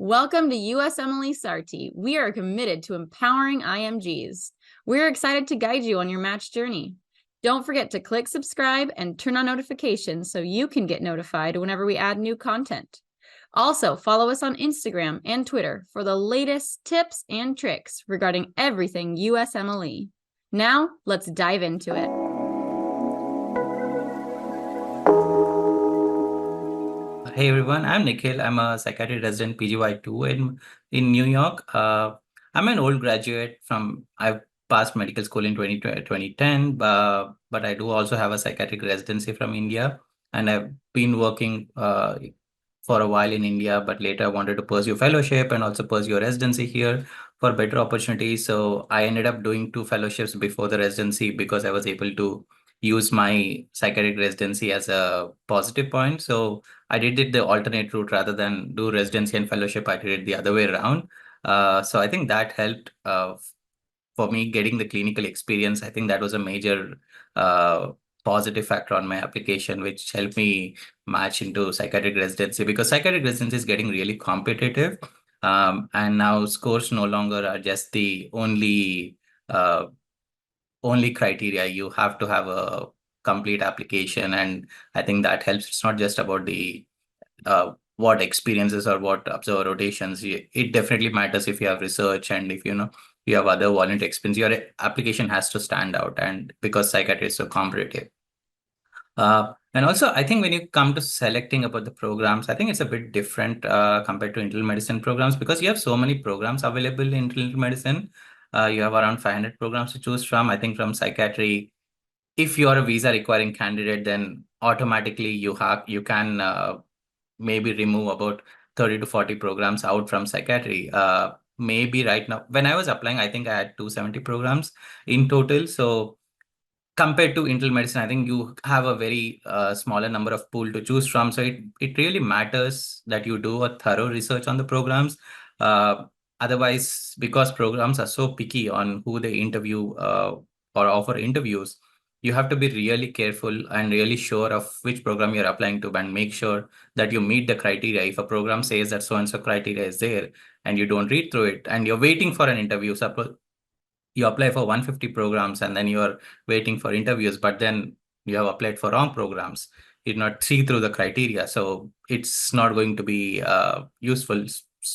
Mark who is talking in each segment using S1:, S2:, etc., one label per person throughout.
S1: Welcome to USMLE SARTI. We are committed to empowering IMGs. We're excited to guide you on your match journey. Don't forget to click subscribe and turn on notifications so you can get notified whenever we add new content. Also, follow us on Instagram and Twitter for the latest tips and tricks regarding everything USMLE. Now, let's dive into it.
S2: Hey everyone, I'm Nikhil. I'm a psychiatry resident PGY2 in New York. I'm an old graduate I've passed medical school in 2010, but I do also have a psychiatric residency from India. And I've been working for a while in India, but later I wanted to pursue fellowship and also pursue a residency here for better opportunities. So I ended up doing 2 fellowships before the residency because I was able to use my psychiatric residency as a positive point. So I did it the alternate route rather than do residency and fellowship. I did it the other way around. So I think that helped for me getting the clinical experience. I think that was a major positive factor on my application, which helped me match into psychiatric residency because psychiatric residency is getting really competitive. And now scores no longer are just the only criteria. You have to have a complete application, and I think that helps. It's not just about the what experiences or what observer rotations. It definitely matters if you have research and if you have other volunteer experience. Your application has to stand out, and because psychiatry is so competitive. And also, I think when you come to selecting about the programs, I think it's a bit different compared to internal medicine programs because you have so many programs available in internal medicine. You have around 500 programs to choose from. I think from psychiatry, if you are a visa requiring candidate, then automatically you can maybe remove about 30 to 40 programs out from psychiatry. Maybe right now, when I was applying, I think I had 270 programs in total. So compared to internal medicine, I think you have a very smaller number of pool to choose from. So it really matters that you do a thorough research on the programs. Uh, Otherwise, because programs are so picky on who they interview or offer interviews, you have to be really careful and really sure of which program you're applying to and make sure that you meet the criteria. If a program says that so-and-so criteria is there and you don't read through it and you're waiting for an interview, suppose you apply for 150 programs and then you're waiting for interviews, but then you have applied for wrong programs. You did not see through the criteria. So it's not going to be useful.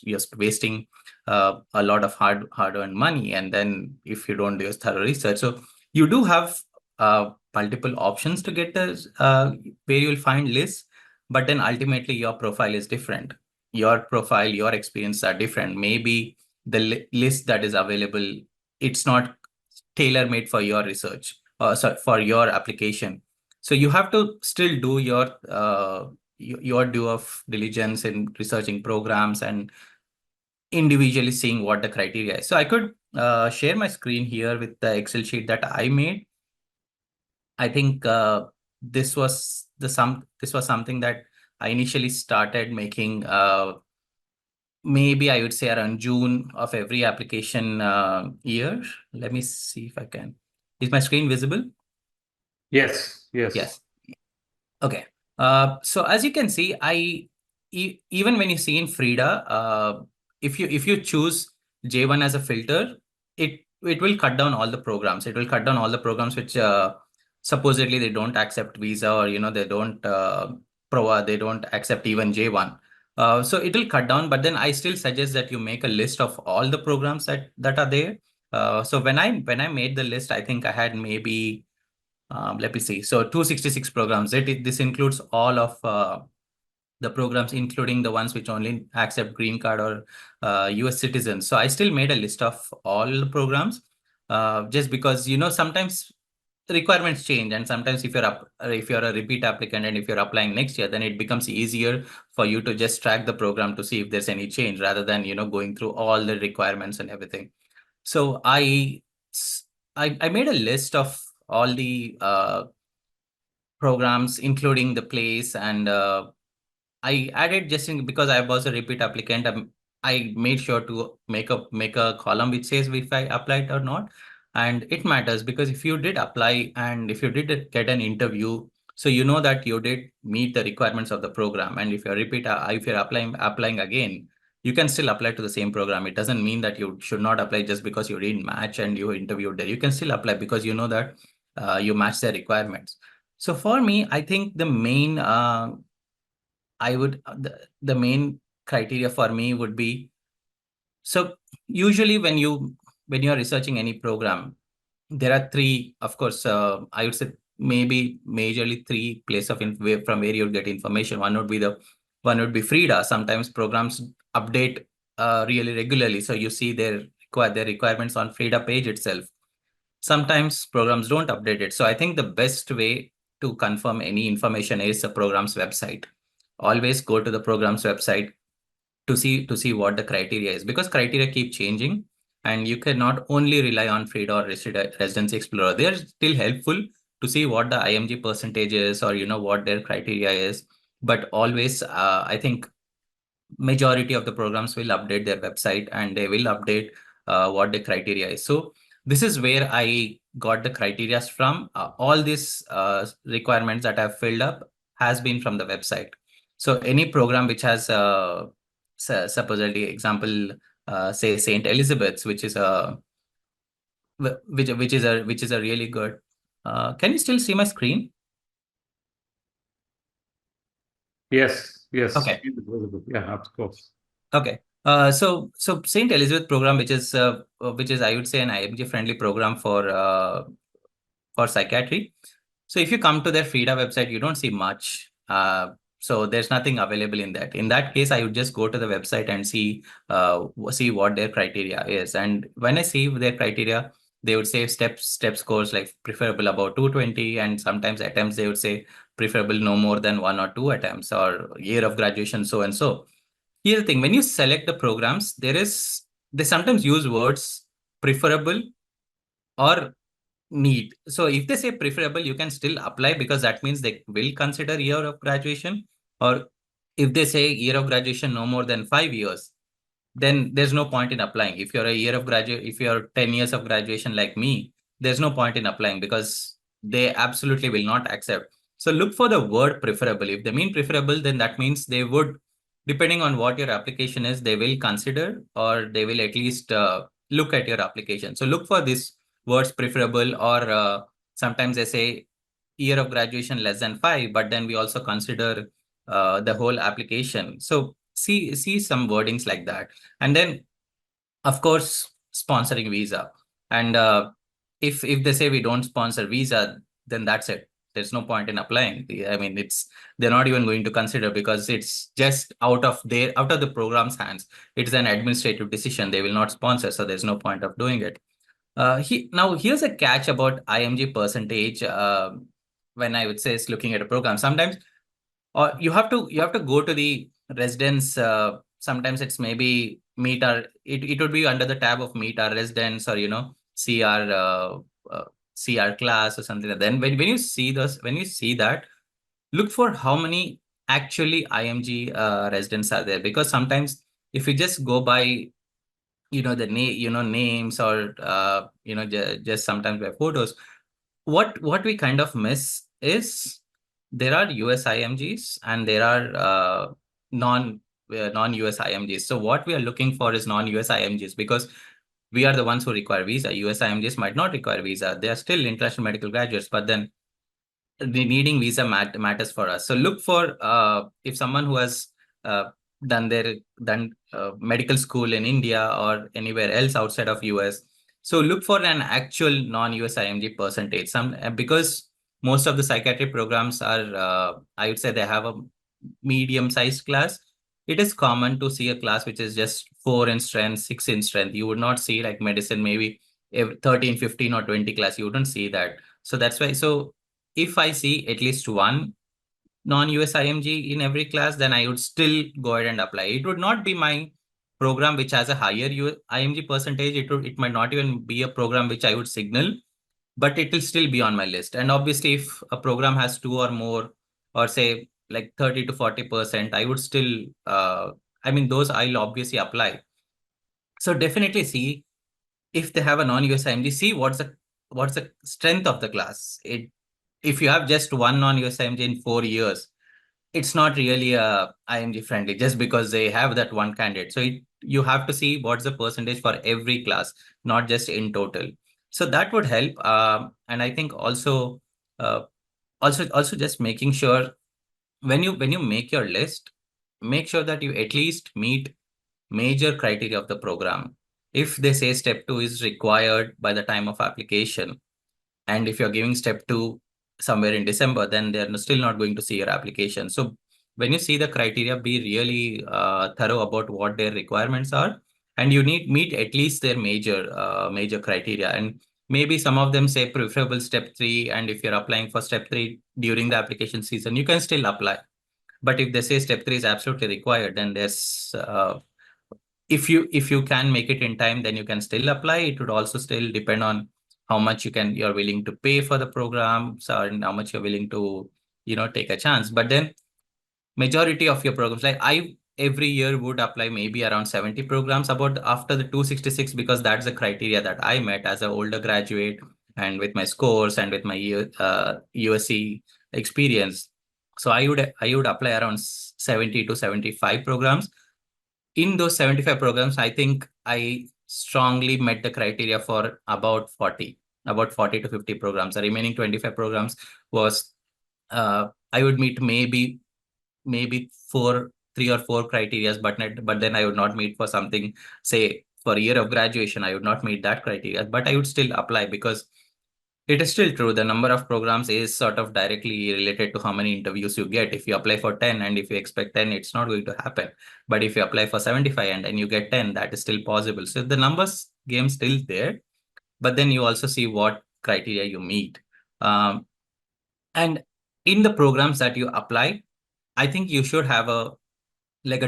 S2: You're wasting a lot of hard-earned money. And then if you don't do thorough research, so you do have multiple options to get this, where you'll find lists, but then ultimately your profile is different. Your profile, your experience are different. Maybe the list that is available, it's not tailor-made for your research or for your application. So you have to still do your due of diligence in researching programs and individually seeing what the criteria is. So I could share my screen here with the Excel sheet that I made. I think this was something that I initially started making maybe I would say around June of every application year. Let me see if I can. Is my screen visible?
S3: Yes.
S2: Yes. Okay. So as you can see, even when you see in Frida, if you choose J1 as a filter, it will cut down all the programs. It will cut down all the programs which supposedly they don't accept visa or they don't they don't accept even J1. So it will cut down, but then I still suggest that you make a list of all the programs that are there. So when I made the list, I think I had maybe let me see. So 266 programs. This includes all of the programs, including the ones which only accept green card or US citizens. So I still made a list of all the programs just because, sometimes requirements change. And sometimes if you're a repeat applicant and if you're applying next year, then it becomes easier for you to just track the program to see if there's any change rather than, going through all the requirements and everything. So I made a list of all the programs, including the place, and I added because I was a repeat applicant. I made sure to make a column which says if I applied or not, and it matters because if you did apply and if you did get an interview, so you know that you did meet the requirements of the program, and if you're applying again, you can still apply to the same program. It doesn't mean that you should not apply just because you didn't match and you interviewed there. You can still apply because you know that you match their requirements. So for me, I think the main the main criteria for me would be, so usually when you're researching any program, there are three, of course, I would say maybe majorly three places from where you'll get information. One would be Frida. Sometimes programs update really regularly, so you see their requirements on Frida page itself. Sometimes programs don't update it. So I think the best way to confirm any information is the program's website. Always go to the program's website to see what the criteria is, because criteria keep changing, and you cannot only rely on Frida or Residency Explorer. They're still helpful to see what the IMG percentage is, or what their criteria is. But always, I think majority of the programs will update their website, and they will update what the criteria is. So this is where I got the criteria from. All these requirements that I've filled up has been from the website. So any program which has supposedly example, say Saint Elizabeth's, which is a really good. Can you still see my screen?
S3: Yes, yes.
S2: Okay.
S3: Yeah, of course.
S2: Okay. So Saint Elizabeth program, which is I would say an IMG friendly program for psychiatry. So if you come to their Frida website, you don't see much. So there's nothing available in that. In that case, I would just go to the website and see what their criteria is. And when I see their criteria, they would say step scores like preferable about 220, and sometimes attempts they would say preferable no more than 1 or 2 attempts, or year of graduation so and so. Here's the thing: when you select the programs, they sometimes use words preferable or need. So if they say preferable, you can still apply, because that means they will consider year of graduation. Or if they say year of graduation no more than 5 years, then there's no point in applying. If you're 10 years of graduation like me, there's no point in applying, because they absolutely will not accept. So look for the word preferable. If they mean preferable, then that means they would, depending on what your application is, they will consider, or they will at least look at your application. So look for these words preferable, or sometimes they say year of graduation less than 5, but then we also consider the whole application. So see some wordings like that. And then, of course, sponsoring visa. And if they say we don't sponsor visa, then that's it. There's no point in applying. I mean, they're not even going to consider, because it's just out of the program's hands. It's an administrative decision. They will not sponsor, so there's no point of doing it. Now here's a catch about IMG percentage. When I would say is looking at a program, sometimes or you have to go to the residence. Sometimes it's maybe meet our, it would be under the tab of meet our residence, or see our class or something like that. Then when you see that, look for how many actually IMG residents are there, because sometimes if you just go by the names, or just sometimes by photos, what we kind of miss is there are US IMGs and there are non-US IMGs. So what we are looking for is non-US IMGs, because we are the ones who require visa. US IMGs might not require visa. They are still international medical graduates, but then the needing visa matters for us. So look for if someone who has done medical school in India or anywhere else outside of US. So look for an actual non-US IMG percentage. Because most of the psychiatry programs are, I would say, they have a medium-sized class. It is common to see a class which is just 4 in strength, 6 in strength. You would not see, like medicine, maybe 13, 15, or 20 class. You wouldn't see that. So that's why. So if I see at least one non-US IMG in every class, then I would still go ahead and apply. It would not be my program which has a higher IMG percentage. It might not even be a program which I would signal, but it will still be on my list. And obviously, if a program has 2 or more, or say like 30 to 40%, I would still, I mean, those I'll obviously apply. So definitely see if they have a non-US IMG, see what's the strength of the class. If you have just one non-US IMG in 4 years, it's not really IMG friendly just because they have that one candidate. So you have to see what's the percentage for every class, not just in total. So that would help. And I think uh, also just making sure when you make your list, make sure that you at least meet major criteria of the program. If they say step 2 is required by the time of application, and if you're giving step 2 somewhere in December, then they're still not going to see your application. So when you see the criteria, be really thorough about what their requirements are, and you need meet at least their major criteria. And maybe some of them say preferable step 3, and if you're applying for step 3 during the application season, you can still apply. But if they say step 3 is absolutely required, then there's if you can make it in time, then you can still apply. It would also still depend on how much you're willing to pay for the programs, and how much you're willing to take a chance. But then majority of your programs, like I every year would apply maybe around 70 programs about after the 266, because that's the criteria that I met as an older graduate, and with my scores and with my USC experience. So I would apply around 70 to 75 programs. In those 75 programs, I think I strongly met the criteria for about 40 to 50 programs. The remaining 25 programs was I would meet maybe 3 or 4 criterias, but then I would not meet for something, say for a year of graduation, I would not meet that criteria, but I would still apply, because it is still true. The number of programs is sort of directly related to how many interviews you get. If you apply for 10 and if you expect 10, it's not going to happen. But if you apply for 75 and you get 10, that is still possible. So the numbers game still there, but then you also see what criteria you meet. And in the programs that you apply, I think you should have a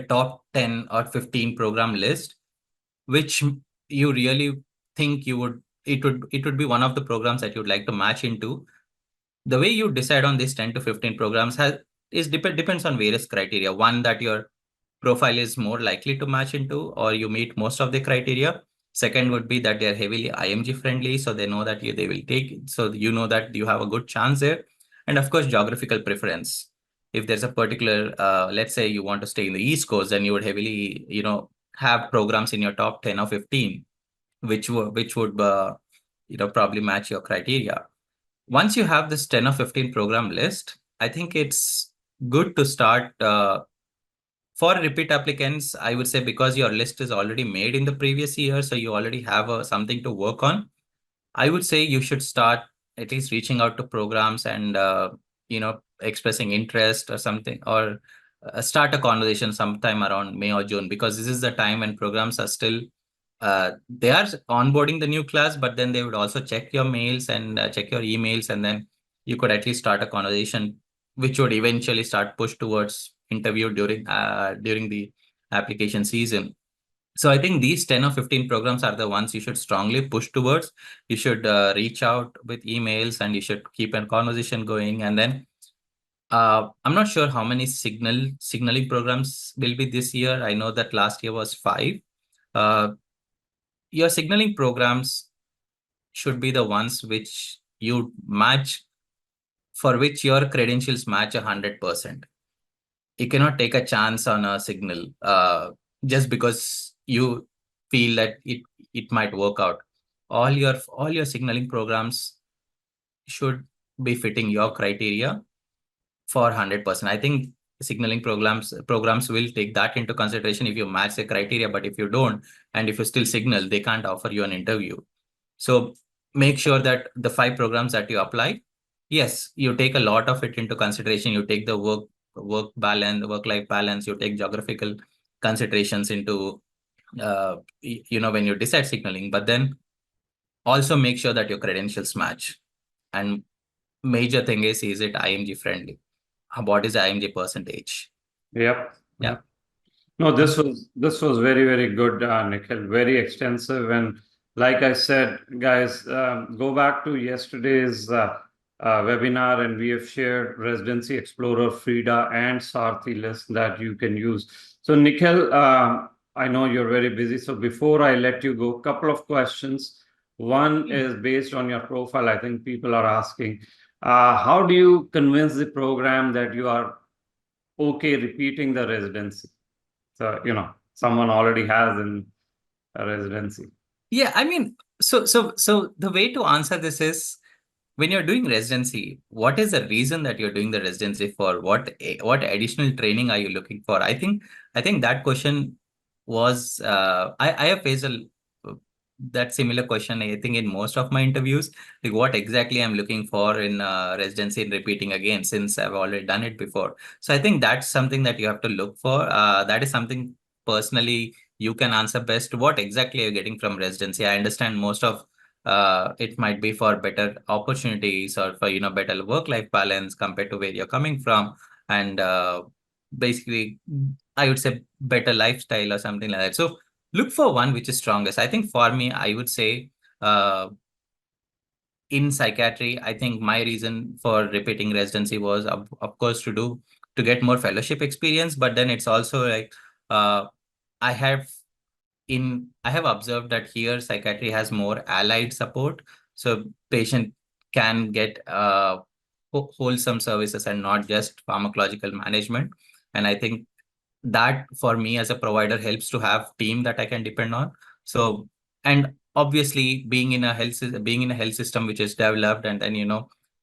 S2: top 10 or 15 program list, which you really think it would be one of the programs that you'd like to match into. The way you decide on these 10 to 15 programs depends on various criteria. One, that your profile is more likely to match into, or you meet most of the criteria. Second would be that they're heavily IMG friendly, so they know that they will take it, so you know that you have a good chance there. And of course, geographical preference. If there's a particular, let's say you want to stay in the East Coast, then you would heavily, have programs in your top 10 or 15, which would probably match your criteria. Once you have this 10 or 15 program list, I think it's good to start for repeat applicants. I would say, because your list is already made in the previous year, so you already have something to work on. I would say you should start at least reaching out to programs and expressing interest or something, or start a conversation sometime around May or June, because this is the time when programs are still they are onboarding the new class, but then they would also check your mails and check your emails, and then you could at least start a conversation, which would eventually start push towards interview during the application season. So I think these 10 or 15 programs are the ones you should strongly push towards. You should reach out with emails, and you should keep a conversation going. And then I'm not sure how many signaling programs will be this year. I know that last year was 5. Your signaling programs should be the ones which you match, for which your credentials match 100%. You cannot take a chance on a signal just because you feel that it might work out. All your signaling programs should be fitting your criteria for 100%. I think signaling programs will take that into consideration if you match the criteria, but if you don't, and if you still signal, they can't offer you an interview. So make sure that the 5 programs that you apply, yes, you take a lot of it into consideration. You take the work-life balance, you take geographical considerations into when you decide signaling, but then also make sure that your credentials match. And major thing is it IMG friendly? What is the IMG percentage?
S3: Yep.
S2: Yeah.
S3: No, this was very, very good, Nikhil. Very extensive, and like I said, guys, go back to yesterday's webinar, and we have shared Residency Explorer, Frida, and Sarthi list that you can use. So, Nikhil, I know you're very busy. So, before I let you go, a couple of questions. One is based on your profile. I think people are asking, how do you convince the program that you are okay repeating the residency? So, someone already has in a residency.
S2: Yeah, I mean, so the way to answer this is, when you're doing residency, what is the reason that you're doing the residency for? What additional training are you looking for? I think that question was I have faced that similar question, I think, in most of my interviews, like what exactly I'm looking for in residency and repeating again, since I've already done it before. So I think that's something that you have to look for. That is something personally you can answer best. What exactly are you getting from residency? I understand most of it might be for better opportunities, or for better work-life balance compared to where you're coming from, and basically I would say better lifestyle or something like that. So look for one which is strongest. I think for me, I would say in psychiatry, I think my reason for repeating residency was of course to get more fellowship experience, but then it's also like I have observed that here psychiatry has more allied support, so patient can get wholesome services and not just pharmacological management. And I think that for me as a provider helps to have team that I can depend on. So, and obviously being in a health system which is developed, and then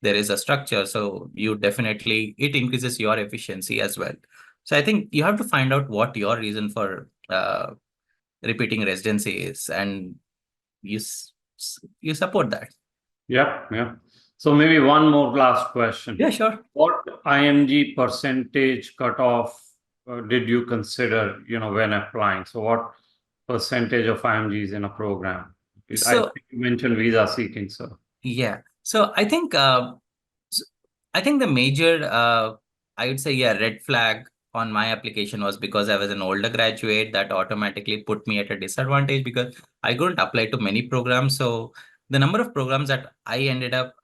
S2: there is a structure, so you definitely, it increases your efficiency as well. So I think you have to find out what your reason for repeating residency is, and you support that.
S3: Yeah. So maybe one more last question.
S2: Yeah, sure.
S3: What IMG percentage cutoff did you consider, when applying? So what percentage of IMGs in a program? I
S2: So
S3: think you mentioned visa seeking, so.
S2: yeah, so I think the major I would say, yeah, red flag on my application was because I was an older graduate. That automatically put me at a disadvantage because I couldn't apply to many programs. So the number of programs that I ended up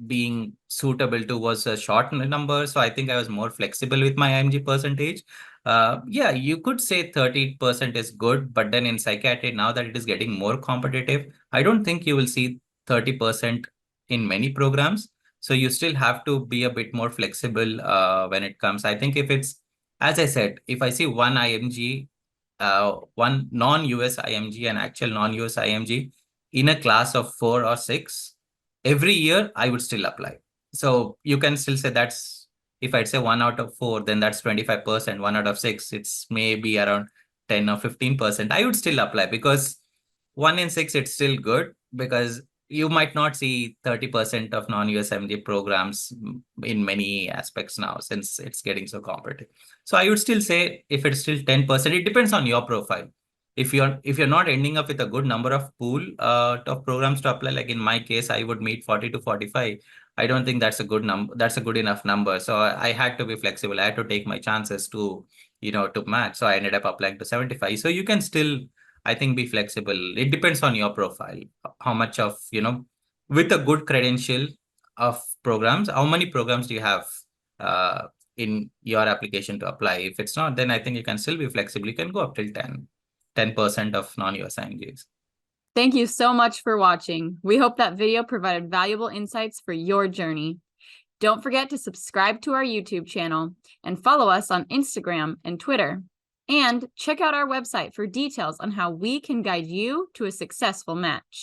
S2: being suitable to was a short number. So I think I was more flexible with my IMG percentage. Yeah, you could say 30% is good, but then in psychiatry, now that it is getting more competitive, I don't think you will see 30% in many programs. So you still have to be a bit more flexible when it comes. I think if it's, as I said, if I see one IMG, one non-US IMG and actual non-US IMG in a class of 4 or 6, every year I would still apply. So you can still say that's, if I'd say 1 out of 4, then that's 25%. 1 out of 6, it's maybe around 10 or 15%. I would still apply because 1 in 6, it's still good, because you might not see 30% of non-US MD programs in many aspects now, since it's getting so competitive. So I would still say, if it's still 10%, it depends on your profile. If you're not ending up with a good number of pool of programs to apply, like in my case, I would meet 40 to 45. I don't think that's a good number. That's a good enough number. So I had to be flexible. I had to take my chances to match. So I ended up applying to 75. So you can still, I think, be flexible. It depends on your profile, how much of, with a good credential of programs, how many programs do you have in your application to apply? If it's not, then I think you can still be flexible. You can go up till 10% of non-US IMGs.
S1: Thank you so much for watching. We hope that video provided valuable insights for your journey. Don't forget to subscribe to our YouTube channel and follow us on Instagram and Twitter. And check out our website for details on how we can guide you to a successful match.